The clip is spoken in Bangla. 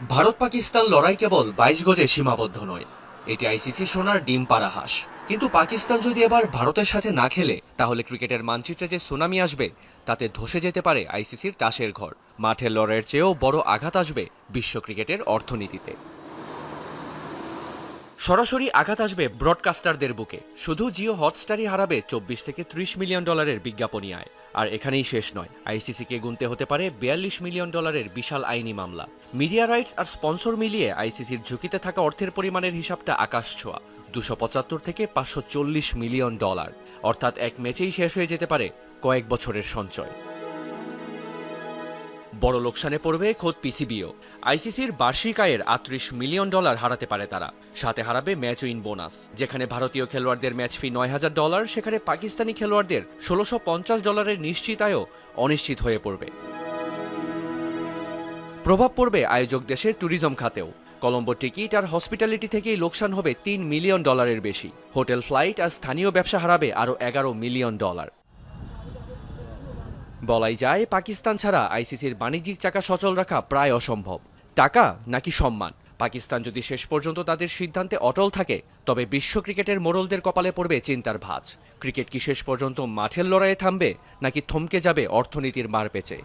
ভারত পাকিস্তান লড়াই কেবল ২২ গজে সীমাবদ্ধ নয়, এটি আইসিসি সোনার ডিম পাড়া হাঁস। কিন্তু পাকিস্তান যদি এবার ভারতের সাথে না খেলে, তাহলে ক্রিকেটের মানচিত্রে যে সুনামি আসবে তাতে ধসে যেতে পারে আইসিসির তাসের ঘর। মাঠের লড়াইয়ের চেয়েও বড় আঘাত আসবে বিশ্ব ক্রিকেটের অর্থনীতিতে। সরাসরি আঘাত আসবে ব্রডকাস্টারদের বুকে। শুধু জিও হটস্টারই হারাবে ২৪ থেকে ৩০ মিলিয়ন ডলারের বিজ্ঞাপনী আয়। আর এখানেই শেষ নয়, আইসিসিকে গুনতে হতে পারে ৪২ মিলিয়ন ডলারের বিশাল আইনি মামলা। মিডিয়া রাইটস আর স্পন্সর মিলিয়ে আইসিসির ঝুঁকিতে থাকা অর্থের পরিমাণের হিসাবটা আকাশ ছোঁয়া, ২৭৫ থেকে ৫৪০ মিলিয়ন ডলার। অর্থাৎ এক ম্যাচেই শেষ হয়ে যেতে পারে কয়েক বছরের সঞ্চয়। বড় লোকসানে পড়বে খোদ পিসিবিও। আইসিসির বার্ষিক আয়ের ৩৮ মিলিয়ন ডলার হারাতে পারে তারা। সাথে হারাবে ম্যাচ উইন বোনাস। যেখানে ভারতীয় খেলোয়াড়দের ম্যাচ ফি $৯,০০০, সেখানে পাকিস্তানি খেলোয়াড়দের $১৬৫০ নিশ্চিত আয়ও অনিশ্চিত হয়ে পড়বে। প্রভাব পড়বে আয়োজক দেশের ট্যুরিজম খাতেও। কলম্বো টিকিট আর হসপিটালিটি থেকেই লোকসান হবে $৩ মিলিয়ন বেশি। হোটেল, ফ্লাইট আর স্থানীয় ব্যবসা হারাবে আরও $১১ মিলিয়ন। বলাই যায়, পাকিস্তান ছাড়া আইসিসির বাণিজ্যিক চাকা সচল রাখা প্রায় অসম্ভব। টাকা নাকি সম্মান, পাকিস্তান যদি শেষ পর্যন্ত তাদের সিদ্ধান্তে অটল থাকে, তবে বিশ্ব ক্রিকেটের মোড়লদের কপালে পড়বে চিন্তার ভাঁজ। ক্রিকেট কি শেষ পর্যন্ত মাঠের লড়াইয়ে থামবে, নাকি থমকে যাবে অর্থনীতির মারপেচে?